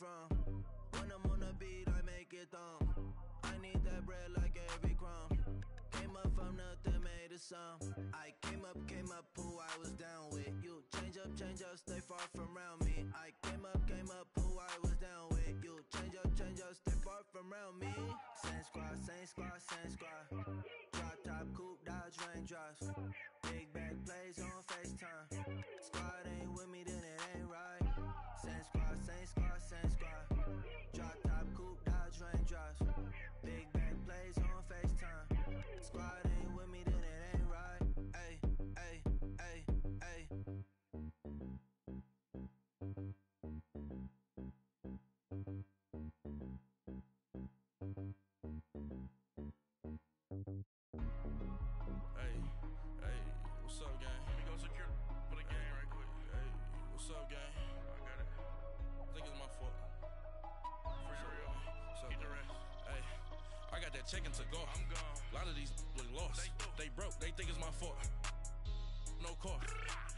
from. When I'm on the beat, I make it thump. I need that bread like every crumb. Came up from nothing, made a sum. I came up, who I was down with. You change up, stay far from around me. I came up, who I was down with. You change up, stay far from around me. Same squad, drop top, coupe, dodge, raindrops. Big bag plays on FaceTime. Squad ain't with me, then it ain't right. Same squad, drop top, coupe, dodge, raindrops. Big bag plays on FaceTime. Squad ain't with me, then it ain't right. Ay, ay, ay, ay. Hey, what's up, gang? Let me go secure for the gang right quick. Hey, what's up, gang? I got it. I think it's my fault. For real. What's up, the rest. Hey, I got that checking to go. I'm gone. A lot of these look lost. They broke. They think it's my fault. No cost.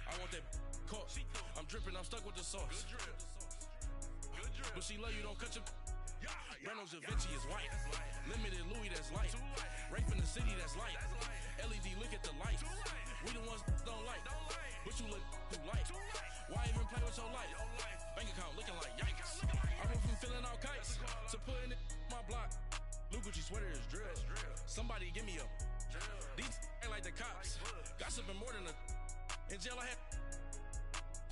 I want that caught. I'm dripping. I'm stuck with the sauce. Good drip. But she love you. Don't cut your. Reynolds Da Vinci is white. Limited Louis, that's light. Rape in the city, that's light. LED, look at the light. We the ones don't like. But you look too light. Why even play with your life? Bank account looking like yikes. I went from feeling all kites to putting it in my block. Blue Gucci sweater is drill. Somebody give me a. These ain't like the cops. Gossiping more than a. In jail I had.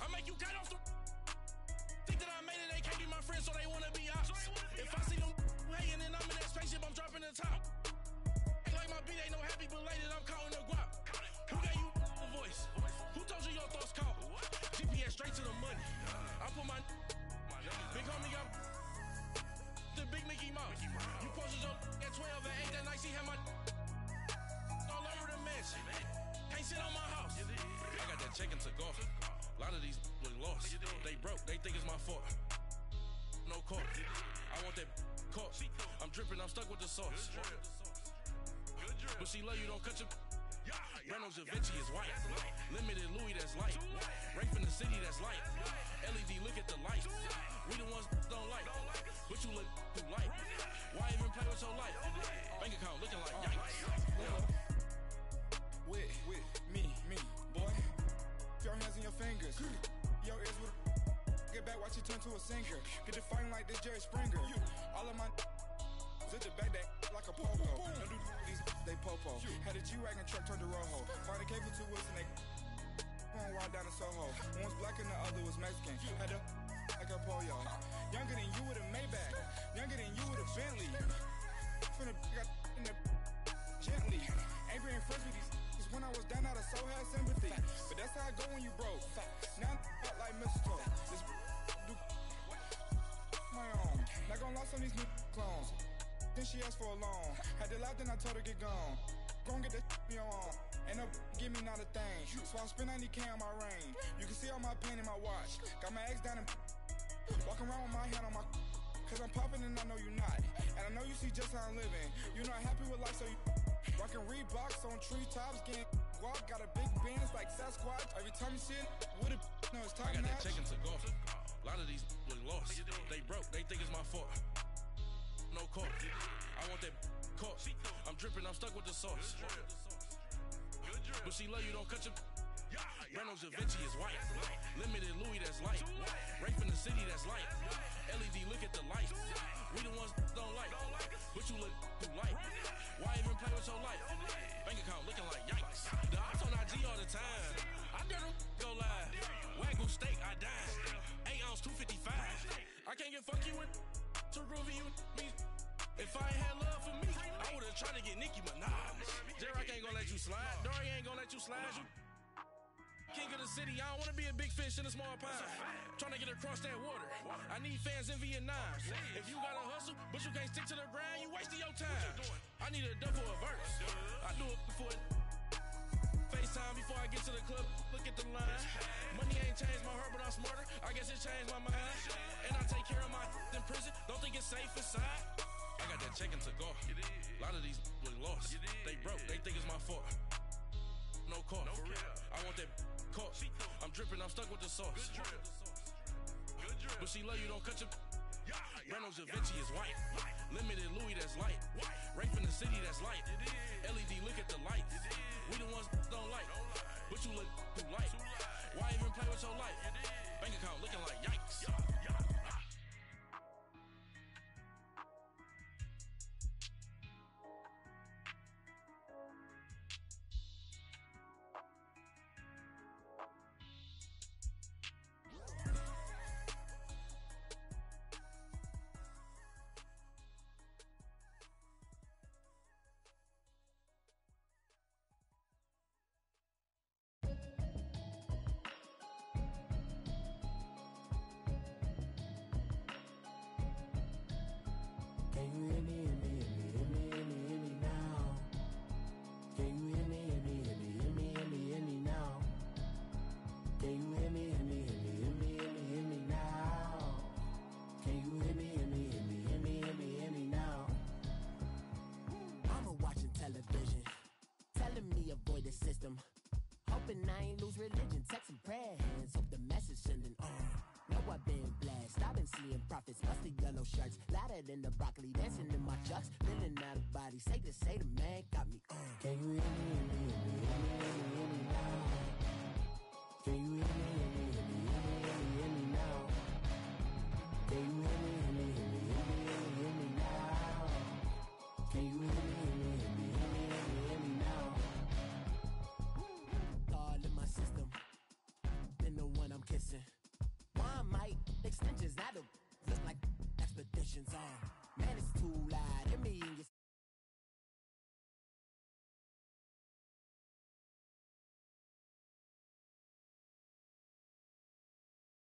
I make you cut off the. Think that I made it, they can't be my friends, so they wanna be ops. If I see them hating and I'm in that spaceship, I'm dropping the top. Ain't like my beat, ain't no happy belated, I'm counting the guap. Who gave you the voice? Who told you your thoughts count? GPS straight to the money. I put my big homie got the big Mickey Mouse. You posted your at 12 and 8 that night, she had my all over the mansion. Can't sit on my house. I got that checking to go. A lot of these look lost. They broke, they think it's my fault. No cost. I want that caught. I'm dripping, I'm stuck with the sauce. But she love you, don't cut your. Reynolds Da Vinci is white. Limited Louis, that's light. Rape in the city, that's light. LED, look at the light. We the ones don't like. But you look too light. Why even play with your life? Bank account looking like yikes. With me, boy. Your hands and your fingers. Your ears with get back, watch it turn to a singer. Get the fighting like this Jerry Springer. All of my zip the back that like a popo. Don't do these, they popo. Had a G-Wagon truck turned to Rojo. Find a cable 2 wheels and they going wild down in Soho. One was black and the other was Mexican. Had a like a pollo. Younger than you with a Maybach. Younger than you with a Bentley. From the got in the gently. Ain't being friends with these. When I was down, I so had sympathy. But that's how I go when you broke. Now I'm like mistletoe. This do my own. Not gonna lie, some of these new clones. Then she asked for a loan. Had to laugh, then I told her get gone. Gon' get that me on. Ain't no give me not a thing. So I spend 90K on my range. You can see all my pain in my watch. Got my ex down and walking around with my hand on my. Cause I'm popping and I know you not. And I know you see just how I'm living. You're not happy with life, so you. Rockin' Reeboks on treetops, getting walk, got a big bands like Sasquatch. Every time you see it, with a no, it's top I got notch. that checking to go. A lot of these look lost. They broke, they think it's my fault. No cost. I want that caught. I'm dripping, I'm stuck with the sauce. But she love you, don't cut your. Reynolds Da Vinci is white. Limited Louis, that's light. Rape in the city, that's light. LED, look at the light. We the ones don't like. But you look too light. Why even play with your life? Bank account looking like yikes. The ops on IG all the time. I dare them go live. Wagyu steak, I dine. 8 ounce, 255. I can't get funky with too groovy you me. If I ain't had love for me, I would've tried to get Nicki Minaj. J-Rock ain't gonna let you slide. Dory ain't gonna let you slide. You king of the city, I don't wanna be a big fish in a small pond. Trying to get across that water. I need fans in Vietnam. If you gotta hustle, but you can't stick to the grind, you wasting your time. I need a dub for a verse. I do it for FaceTime before I get to the club. Look at the line. Money ain't changed my heart, but I'm smarter. I guess it changed my mind. And I take care of my in prison. Don't think it's safe inside. I got that checking to go. A lot of these look lost. They broke. They think it's my fault. No cost. I want that caught. I'm dripping. I'm stuck with the sauce. But she love you. Don't cut your. Brando Da Vinci is white. Limited Louis, that's light. Rafe in the city, that's light. LED, look at the lights. We the ones don't like. But you look too light. Why even play with your life? Bank account looking like yikes. Can you hear me, hear me, hear me, hear me, hear me, hear me now? Can you hear me, hear me, hear me, hear me, hear me, hear me now? Can you hear me, hear me, hear me, hear me, hear me, hear me now? Can you hear me, hear me, hear me, hear me, hear me, hear me now? Mama watching television, telling me avoid the system. Hoping I ain't lose religion, texting prayer hands, hope the message sending on. Know I've been blessed, I've been seeing prophets, mustard yellow shirts, louder than the broccoli, dancing in my chucks, feeling out of body, say the man got me on. Can you hear me, hear me, hear me, hear me, hear me, hear me now? Can you hear me, hear me, hear me, hear me, hear me, hear me now? Can you hear me, hear me, hear me, hear me, hear me, hear me now? Can you hear me, hear me, hear me, hear me, hear me, hear me now? All in my system, then the one I'm kissing. One mic extensions, that'll look like expeditions on. Man, it's too loud,